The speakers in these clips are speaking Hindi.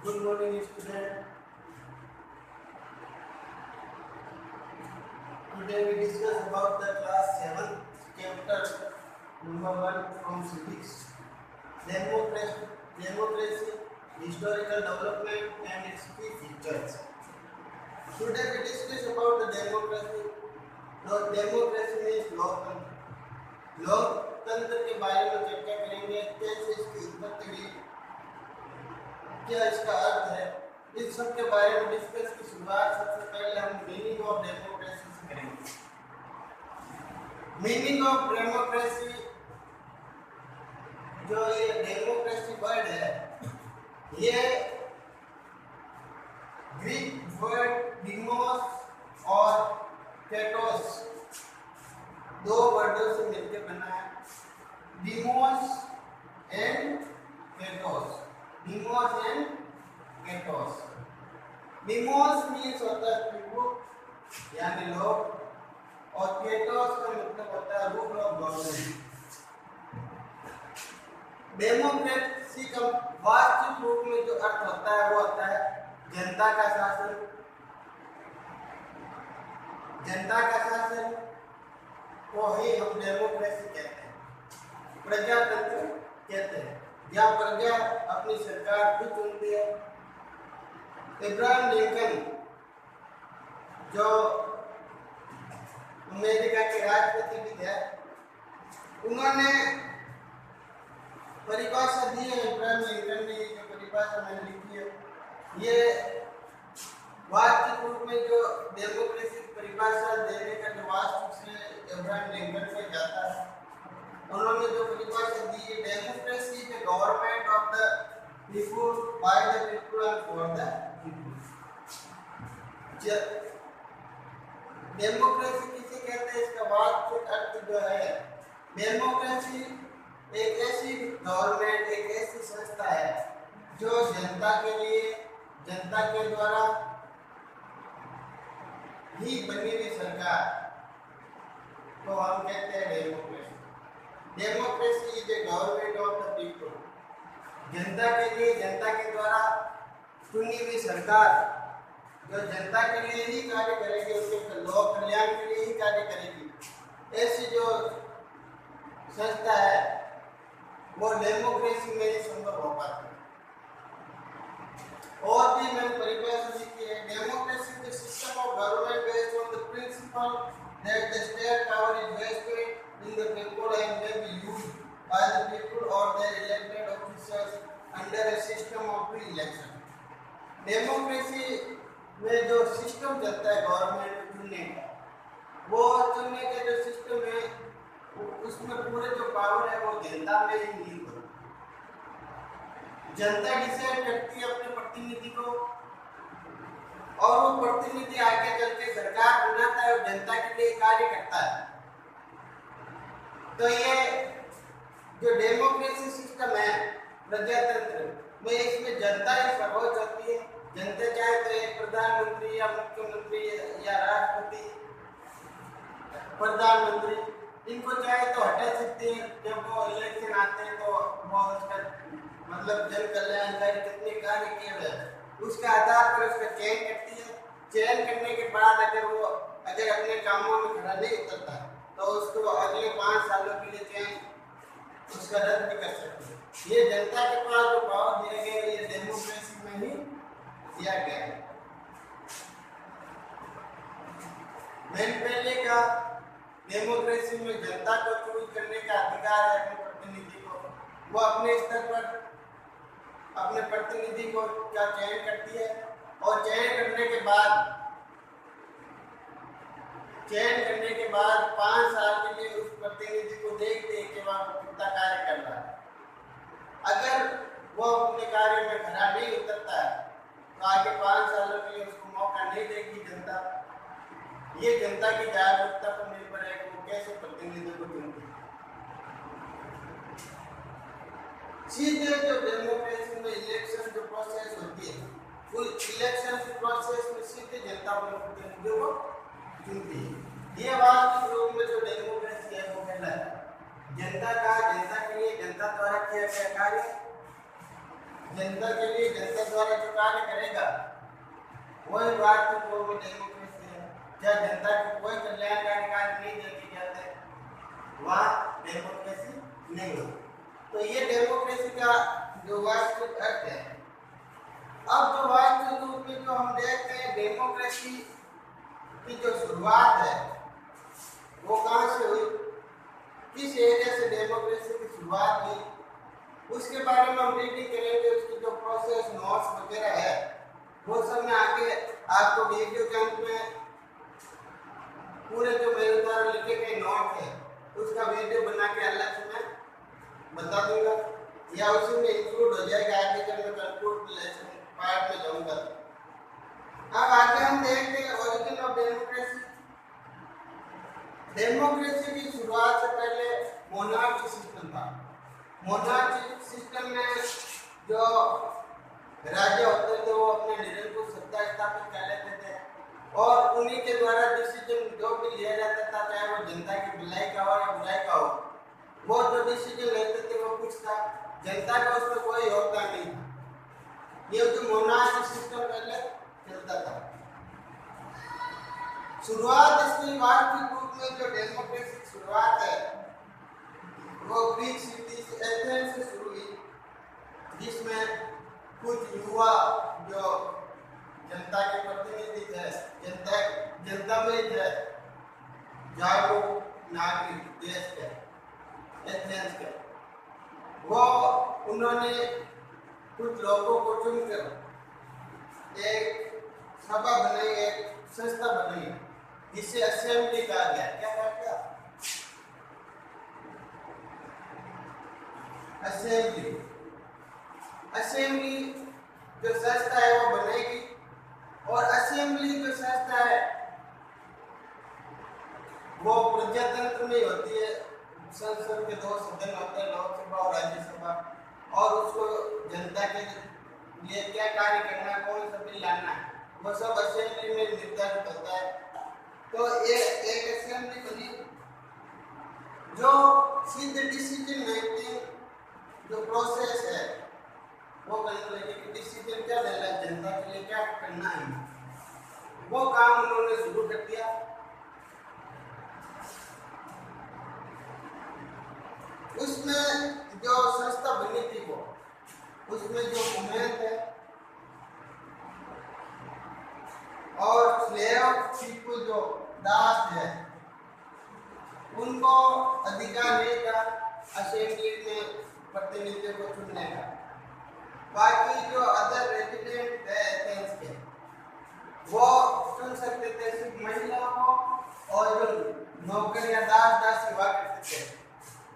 Good morning, student. Today we discuss about the class 7 chapter number 1 from civics. Democracy, historical development and its key features. Today we discuss about the democracy. Democracy means लोकतंत्र. लोकतंत्र के बारे में चर्चा करेंगे. कैसे इसकी उत्पत्ति हुई, क्या इसका अर्थ है, इस सब के बारे में डिस्कस की शुरुआत सबसे पहले हम मीनिंग ऑफ डेमोक्रेसी से करेंगे. मीनिंग ऑफ डेमोक्रेसी, जो ये डेमोक्रेसी वर्ड है, ये ग्रीक वर्ड डिमोस और केटोस दो वर्डों से मिलकर बना है. Demos and kratos. Demos and kratos. Demos means होता है पीपुल यानी लोग, और केटोस का मतलब होता है रूल ऑफ गवर्नमेंट. डेमोक्रेसी का वास्तविक रूप में जो अर्थ होता है वो होता है जनता का शासन. जनता का शासन को ही हम डेमोक्रेसी कहते हैं. प्रजातंत्र कहते हैं, जहाँ प्रजा अपनी सरकार खुद चुनती है. इब्राहिम लिंकन जो अमेरिका के राष्ट्रपति भी थे, उन्होंने परिभाषा दी है. इब्राहिम लिंकन ने जो परिभाषा मैंने लिखी है, ये वास्तविक रूप में जो डेमोक्रेसी की परिभाषा देने का जो वास्तविक से इब्राहिम लिंकन से जाता है. उन्होंने जो परिभाषा दी है, democracy is the government of the people bye the people and for the people. Democracy किसे कहते हैं, इसका वास्तविक अर्थ जो है, डेमोक्रेसी एक ऐसी गवर्नमेंट, एक ऐसी संस्था है जो जनता के लिए, जनता के द्वारा ही बनी हुई सरकार को हम कहते हैं democracy. Democracy is a government of the people. जनता के लिए, जनता के द्वारा चुनी हुई सरकार जो जनता के लिए ही कार्य करेगी, उसके लोक कल्याण के लिए ही कार्य करेगी, ऐसी जो संस्था है वो डेमोक्रेसी में ही संभव हो पाती है. और भी मैंने परिभाषा लिखी है. Democracy is the system of government based on the principle that the state power is vested in the people and may be used by the people or their elected officers under a system of free election. Democracy में जो सिस्टम चलता है गवर्नमेंट चुनने का, वो चुनने का जो सिस्टम है, उसमें पूरे जो पावर है वो जनता में ही नहीं होता. जनता डिसाइड करती है अपने प्रतिनिधि को, और वो प्रतिनिधि आगे चल के सरकार बनाता है और जनता के लिए कार्य करता है. तो ये जो डेमोक्रेसी सिस्टम है, प्रजातंत्र में, इसमें जनता ही सर्वोच्च होती है. जनता चाहे तो एक प्रधानमंत्री या मुख्यमंत्री या राष्ट्रपति, प्रधानमंत्री, इनको चाहे तो हटा सकते हैं. जब वो इलेक्शन आते हैं तो वो उसका मतलब जन कल्याणकारी कितने कार्य किए हुए हैं उसके आधार पर उसका चयन करती है. चयन करने के बाद अगर अपने कामों में खड़ा नहीं उतरता तो उसको अगले 5 सालों के लिए चयन उसका रद्द भी कर सकते हैं. ये जनता के पास जो पावर दिया गया है, ये डेमोक्रेसी में ही दिया गया है. मैंने पहले का डेमोक्रेसी में जनता को चूज करने का अधिकार है. अपने प्रतिनिधि को वो अपने स्तर पर अपने प्रतिनिधि को क्या चयन करती है, और चयन करने के बाद 5 साल के लिए उस प्रतिनिधि को देखते हैं कि वह कितना कार्य कर रहा है. अगर वो अपने कार्य में खरा नहीं उतरता है तो आगे 5 सालों के लिए उसको मौका नहीं देगी जनता. ये जनता की जागरूकता पर निर्भर है कि वो कैसे प्रतिनिधि को चुनती है. सीधे जो डेमोक्रेसी में इलेक्शन जो प्रोसेस होती है, उस इलेक्शन प्रोसेस में सीधे जनता अपने प्रतिनिधियों को चुनती है. ये वास्तविक रूप में जो डेमोक्रेसी है वो कहता है जनता का, जनता के लिए, जनता द्वारा किया गया कार्य जनता के लिए जनता द्वारा जो कार्य करेगा वही वास्तविक रूप में डेमोक्रेसी है। जब जनता को कोई कल्याणकारी कार्य नहीं देके जाते वहाँ डेमोक्रेसी नहीं होती। तो ये डेमोक्रेसी का जो वास्तविक अर्थ है। अब जो वास्तविक रूप में जो हम देखते हैं डेमोक्रेसी की जो शुरुआत है वो कहाँ से हुई, किस एरिया से डेमोक्रेसी की शुरुआत हुई, उसके बारे में हम रीडिंग करेंगे। उसकी जो प्रोसेस नोट्स वगैरह है वो सब मैं आगे आपको वीडियो के अंत में पूरे जो मेरे द्वारा लिखे गए नोट है उसका वीडियो बना के अलग से मैं बता दूंगा या उसी में इंक्लूड हो जाएगा आगे जब मैं कंक्लूड लेसन पार्ट में जाऊंगा। अब आगे हम देखते हैं ओरिजिन ऑफ डेमोक्रेसी। डेमोक्रेसी की शुरुआत से पहले मोनार्ची सिस्टम था। मोनार्ची सिस्टम में जो राजा होते थे वो अपने निरंकुश सत्ता स्थापित कर लेते थे और उन्हीं के द्वारा डिसीजन जो भी लिया जाता था, चाहे वो जनता की भलाई का हो या बुराई का हो, वो जो डिसीजन लेते थे वो कुछ था, जनता का उसमें कोई योगदान नहीं था। ये जो मोनार्ची सिस्टम पहले चलता था। शुरुआत इसकी वास्तविक रूप में जो डेमोक्रेसी की शुरुआत है वो ग्रीक सिटी एथेंस से शुरू हुई, जिसमें कुछ युवा जो जनता के प्रतिनिधि थे, जनता में थे, जागरूक नागरिक देश के एथेंस के, वो उन्होंने कुछ लोगों को चुनकर एक सभा बनाई, एक संस्था बनाई जिसे असेंबली कहा गया। क्या कहा गया? असेंबली। असेंबली जो संस्था है वो बनेगी और असेंबली जो संस्था है वो प्रजातंत्र में होती है। संसद के दो सदन होते हैं, लोकसभा और राज्यसभा, और उसको जनता के लिए क्या कार्य करना है, कौन सा बिल लाना है, वो सब असेंबली में निर्धारित होता है। तो ये एक असेंबली बनी जो सीधे डिसीजन मेकिंग जो प्रोसेस है वो करने लगी कि डिसीजन क्या लेना है, जनता के लिए क्या करना है, वो काम उन्होंने शुरू कर दिया। उसमें जो संस्था बनी थी वो, उसमें जो वुमेन थे और स्लेव पीपल जो दास है उनको अधिकार नहीं था असेंबली में प्रतिनिधियों को चुनने का। बाकी जो अदर रेजिडेंट थे एथेंस के वो चुन सकते थे सिर्फ महिलाओं को, और जो नौकर या दास दासी हुआ करते थे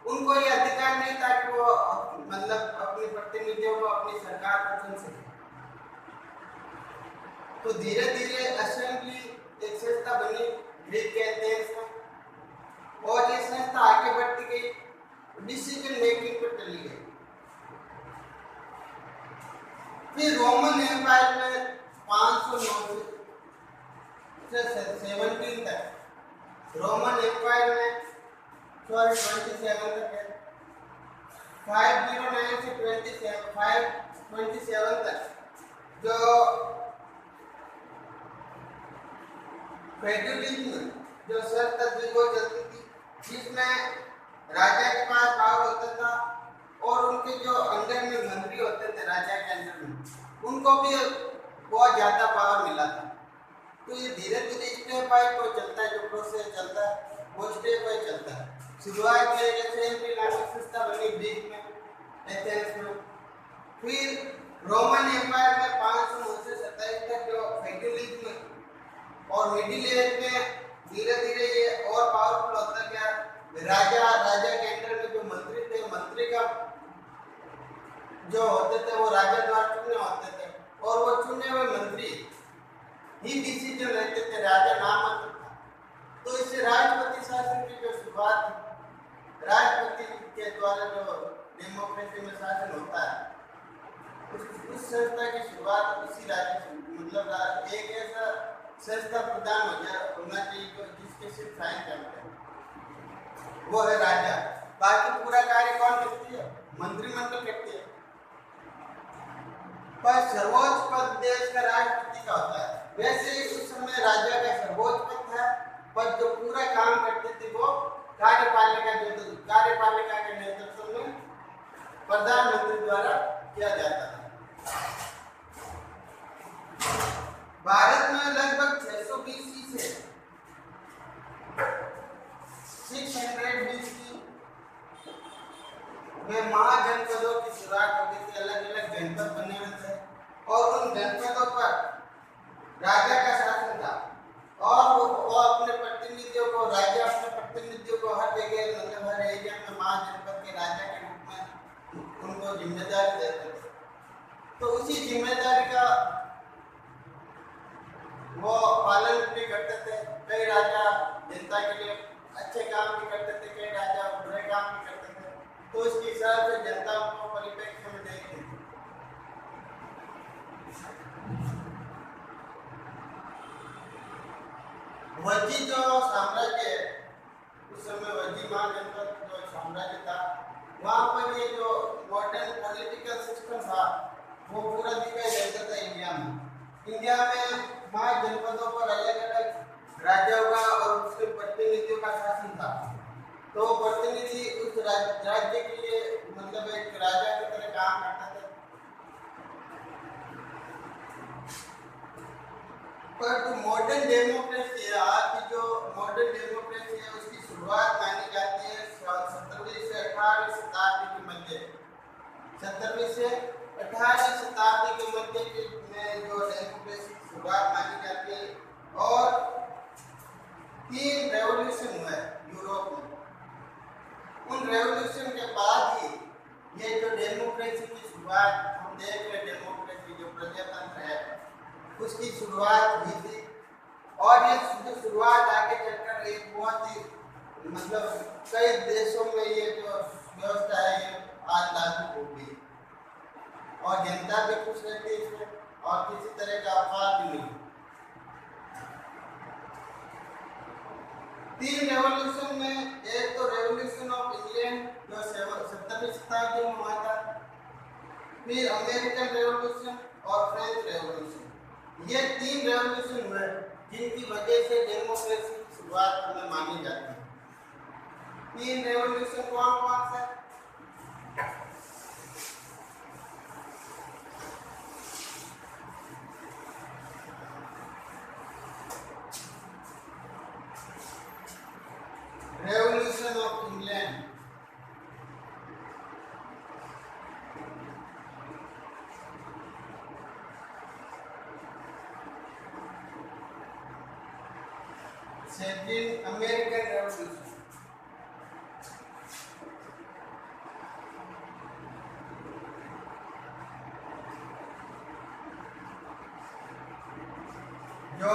उनको ये अधिकार नहीं था कि वो मतलब अपने प्रतिनिधियों को अपनी सरकार को चुन सके। तो धीरे धीरे असेंबली एक संस्था बनी ग्रीक के एथेंस में और ये संस्था आगे बढ़ती गई, डिसीजन मेकिंग पर चली गई। फिर रोमन एम्पायर में 509 से 17 तक, रोमन एम्पायर में 27 तक है, 509 से 527 तक जो फेडरलिज्म जो संस्था थी वो चलती थी, जिसमें राजा के पास पावर होता था और उनके जो अंडर में मंत्री होते थे राजा के अंडर में, उनको भी बहुत ज्यादा पावर मिला था। तो ये धीरे धीरे स्टेप बाय स्टेप चलता है, जो प्रोसेस चलता है वो स्टेप बाय चलता है। शुरुआत में एक असेंबली नामक संस्था बनी ग्रीक में एथेंस में, फिर रोमन एम्पायर में 509 से 27 तक जो फेडरलिज्म और मिडिल एज में धीरे धीरे ये और पावरफुल होता गया। राजा के अंडर में जो मंत्री थे, मंत्री का जो होते थे वो राजा द्वारा चुने होते थे और वो चुने हुए मंत्री ही डिसीजन लेते थे, राजा नामक था। तो इससे राष्ट्रपति शासन की जो शुरुआत थी, राष्ट्रपति के द्वारा जो डेमोक्रेसी में शासन होता है, उस संस्था की शुरुआत इसी राज्य से, मतलब एक ऐसा संस्था प्रदान होना चाहिए जिसके सिर्फ साइन करते हैं, वो है राजा। बाकी पूरा कार्य कौन करती है? मंत्रिमंडल करती है। पर सर्वोच्च पद देश का राष्ट्रपति का होता है। वैसे ही उस समय राजा का सर्वोच्च पद था, पर जो पूरा काम करते थे वो कार्यपालिका के नेतृत्व में प्रधानमंत्री द्वारा किया जाता था। भारत में लगभग 600 BC से 600 BC में महाजनपदों की शुरुआत हो गई थी। अलग अलग जनपद बने हुए थे और उन जनपदों पर राजा का शासन था और वो अपने प्रतिनिधियों को हर जगह मतलब हर एरिया में महाजनपद के राजा के रूप में उनको जिम्मेदारी देते थे। तो उसी जिम्मेदारी का वो पालन भी करते थे। कई राजा जनता के लिए अच्छे काम भी करते थे, कई राजा बुरे काम भी करते थे, तो इसके हिसाब से जनता उनको परिप्रेक्ष्य में देखती थी। वजी जो साम्राज्य है, उस समय वजी महाजनपद जो साम्राज्य था, वहाँ पर ये जो मॉडर्न पॉलिटिकल सिस्टम था वो पूरा दिखाई देता था इंडिया में महाजनपदों पर अलग अलग राज्यों का और उसके प्रतिनिधियों का शासन था। तो प्रतिनिधि उस राज्य के लिए मतलब एक राजा की तरह काम करता था। पर जो मॉडर्न डेमोक्रेसी है, आज की जो मॉडर्न डेमोक्रेसी है, उसकी शुरुआत मानी जाती है 17वीं से 18वीं शताब्दी के मध्य। 17वीं से 18वीं शताब्दी के मध्य में जो डेमोक्रेसी की शुरुआत मानी जाती है और 3 रेवोल्यूशन हुए यूरोप में। उन रेवोल्यूशन के बाद ही ये जो डेमोक्रेसी की शुरुआत हम देख रहे, डेमोक्रेसी जो प्रजातंत्र है उसकी शुरुआत हुई थी। और ये जो शुरुआत आगे चलकर एक बहुत ही मतलब कई देशों में ये जो व्यवस्था है ये आज लागू हो गई और जनता भी खुश रहती है इसमें और किसी तरह का अपवाद भी नहीं। 3 रेवोल्यूशन में, एक तो रेवोल्यूशन ऑफ इंग्लैंड जो 17वीं शताब्दी में हुआ था, फिर अमेरिकन रेवोल्यूशन और फ्रेंच रेवोल्यूशन। ये 3 रेवोल्यूशन हुए जिनकी वजह से डेमोक्रेसी की शुरुआत हमें मानी जाती है। 3 रेवोल्यूशन कौन कौन से? Revolution of England, second American revolution, जो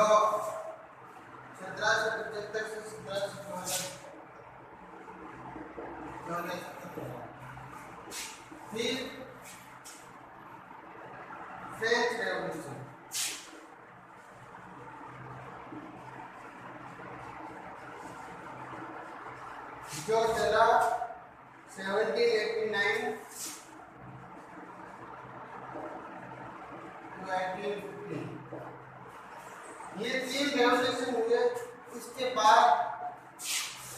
1775 से 1712 फिर फ्रेंच रेवोल्यूशन जो चला 1789 to 1815। ये 3 रेवोल्यूशन हुए। इसके बाद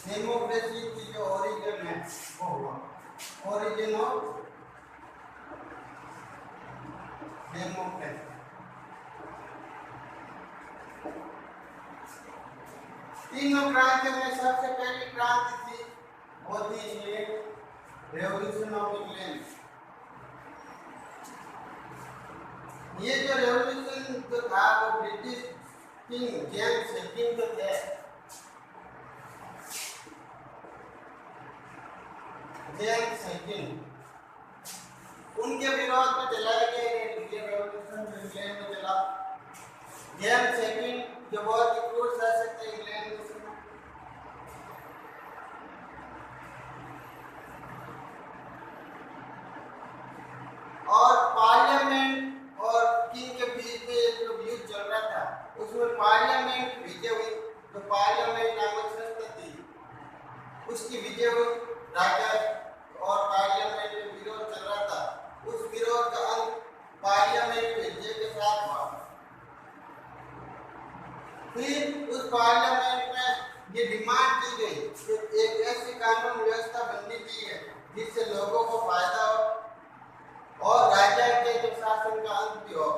डेमोक्रेसी की जो ओरिजिन है वो हुआ, ओरिजिन ऑफ डेमोक्रेसी। तीनों क्रांतियों में सबसे पहली क्रांति थी वो थी ये रेवोल्यूशन ऑफ इंग्लैंड। ये जो रेवोल्यूशन जो था वो ब्रिटिश किंग जेम्स सेकंड जो थे, जेम्स सेकंड, उनके विरोध में चलाया गया ये रेवोल्यूशन जो इंग्लैंड में चला। जेम्स सेकंड जो बहुत ही क्रूर शासक थे इंग्लैंड में, और पार्लियामेंट और किंग के बीच में जो युद्ध चल रहा था उसमें पार्लियामेंट विजय हुई। तो पार्लियामेंट नामक संस्था थी उसकी विजय हुई। राजा और पार्लियामेंट में विरोध चल रहा था, उस विरोध का अंत पार्लियामेंट ये डिमांड की गई कि एक ऐसी कानून व्यवस्था बननी चाहिए जिससे लोगों को फायदा हो और राजा के जो शासन का अंत भी हो।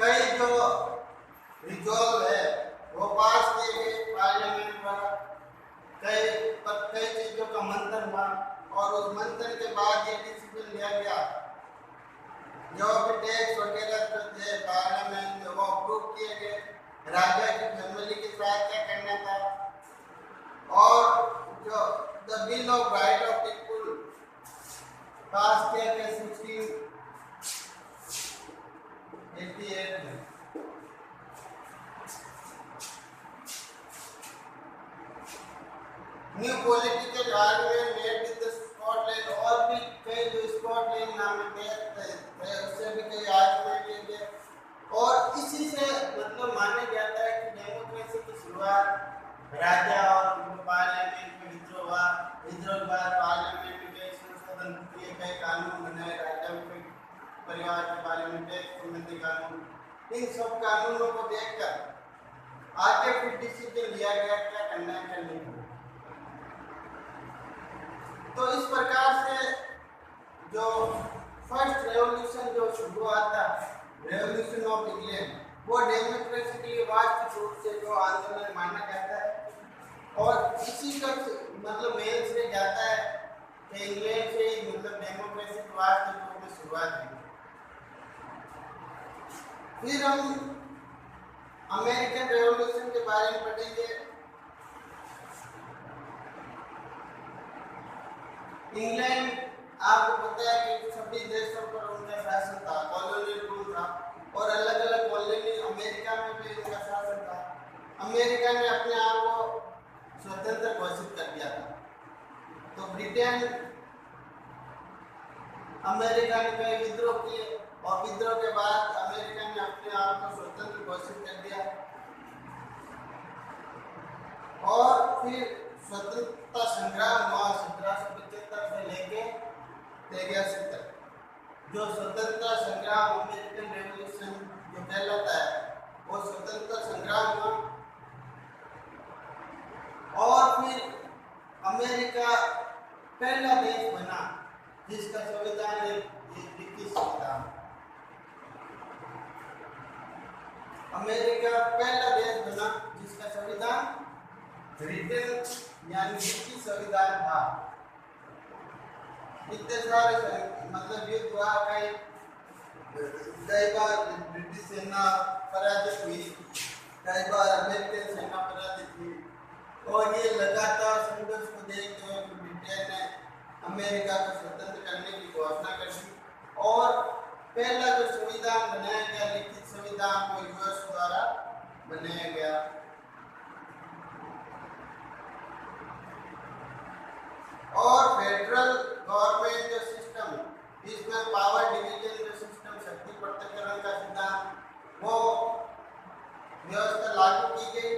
कई जो रिजॉल्व है वो पास किए गए पार्लियामेंट द्वारा, कई चीजों का मंथन हुआ और उस मंथन के बाद ये डिसीजन लिया गया जो भी टैक्स वगैरह जो थे पार्लियामेंट में वो अप्रूव किए गए, राजा की फैमिली के साथ क्या करना था। और जो the bill of right of people pass किया गया 1688 में। New political argument made with Scotland, और भी कई जो स्कॉटलैंड नाम के थे उससे भी कई आर्गुमेंट किए गए और इसी से मतलब माना जाता है कि डेमोक्रेसी की शुरुआत राजा और पार्लियामेंट में विद्रोह हुआ, विद्रोह के बाद पार्लियामेंट में कई संशोधन किए गए, कानून बनाए, राजा के परिवार के बारे में टैक्स संबंधी कानून। इन सब कानूनों को देखकर आगे फिर डिसीजन लिया गया क्या करना है क्या नहीं। तो इस प्रकार से जो फर्स्ट रेवोल्यूशन जो शुरू हुआ था, रेवोल्यूशन ऑफ इंग्लैंड, वो डेमोक्रेसी के लिए वास्तविक रूप से जो आंदोलन माना जाता है और इसी का मतलब मेन से जाता है कि इंग्लैंड से मतलब डेमोक्रेसी की वास्तविक रूप में शुरुआत हुई। फिर हम अमेरिकन रेवोल्यूशन के बारे में पढ़ेंगे। इंग्लैंड आपको पता है कि सभी देशों पर उनका शासन था, कॉलोनियल रूल था और अलग अलग कॉलोनी अमेरिका में भी उनका शासन था। अमेरिका ने अपने आप को स्वतंत्र घोषित कर दिया था, तो ब्रिटेन अमेरिका ने कई विद्रोह किए और विद्रोह के बाद अमेरिका ने अपने आप को स्वतंत्र घोषित कर दिया और फिर स्वतंत्रता संग्राम हुआ 1775 से लेके 83 तक। जो स्वतंत्रता संग्राम अमेरिकन रेवोल्यूशन जो कहलाता है वो स्वतंत्रता संग्राम हुआ और फिर अमेरिका पहला देश बना जिसका संविधान एक ब्रिटिश संविधान। अमेरिका पहला देश बना जिसका संविधान ब्रिटेन यानी ब्रिटिश संविधान था। इतने सारे मतलब युद्ध हुआ, कई बार ब्रिटिश सेना पराजित हुई, कई बार अमेरिकन सेना पराजित हुई और ये लगातार संघर्ष को देखते हुए ब्रिटेन ने अमेरिका को स्वतंत्र करने की घोषणा कर दी और पहला जो संविधान बनाया गया लिखित संविधान वो यूएस द्वारा बनाया गया। और फेडरल गवर्नमेंट जो सिस्टम, इसमें पावर डिवीजन जो सिस्टम, शक्ति पृथक्करण का सिद्धांत, वो व्यवस्था लागू की गई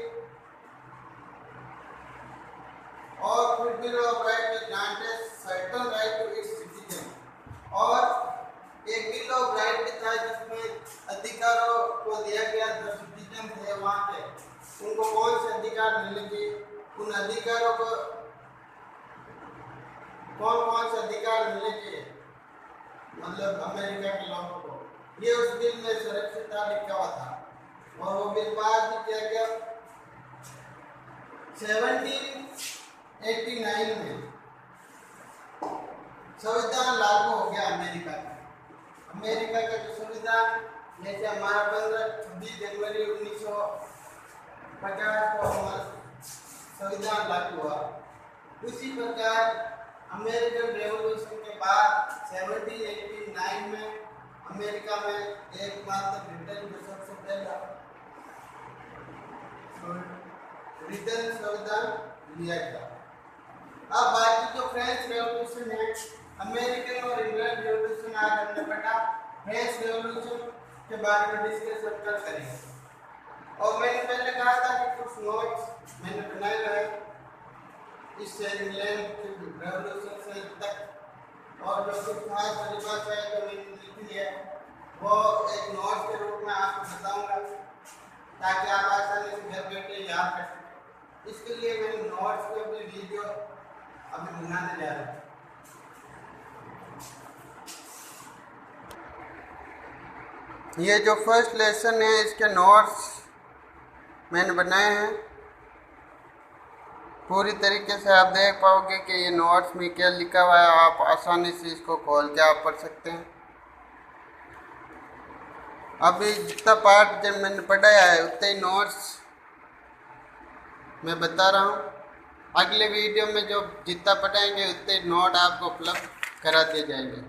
और फिर bill of right granted certain right to its citizen और एक बिल ऑफ राइट भी था जिसमें अधिकारों को दिया गया जो सिटीजन थे वहाँ पे उनको कौन से अधिकार मिलेंगे, उन अधिकारों को कौन कौन से अधिकार मिलेंगे मतलब अमेरिका के लोगों को, ये उस बिल में सुरक्षित था लिखा हुआ था और वो बिल पास भी किया गया 1789 में। संविधान लागू हो गया अमेरिका का। अमेरिका का जो संविधान जैसे हमारा 26 जनवरी 1950 को हमारा संविधान लागू हुआ, उसी प्रकार अमेरिकन रेवोल्यूशन के बाद 1789 में अमेरिका में एकमात्र ब्रिटेन जो सबसे पहला ब्रिटेन संविधान लिया गया। अब बाकी जो फ्रेंच रेवोल्यूशन है, अमेरिकन और इंग्लैंड रेवोल्यूशन आज हमने पढ़ा, फ्रेंच रेवोल्यूशन के बारे में डिस्कशन करेंगे। और मैंने पहले कहा था कि कुछ नोट्स मैंने बनाए हुए इससे इंग्लैंड रेवोल्यूशन से तक और जो कुछ खास परिभाषा है जो मैंने लिखी है वो एक नोट्स के रूप में आपको बताऊंगा ताकि आप आसानी से घर बैठे याद कर सकें। इसके लिए मैं नोट्स की अपनी वीडियो अभी बनाने जा रहा हूँ। ये जो फर्स्ट लेसन है इसके नोट्स मैंने बनाए हैं। पूरी तरीके से आप देख पाओगे कि ये नोट्स में क्या लिखा हुआ है। आप आसानी से इसको खोल के आप पढ़ सकते हैं। अभी जितना पार्ट जब मैंने पढ़ाया है उतने ही नोट्स मैं बता रहा हूँ। अगले वीडियो में जो जितना पढ़ाएंगे उतने नोट आपको उपलब्ध करा दिए जाएंगे।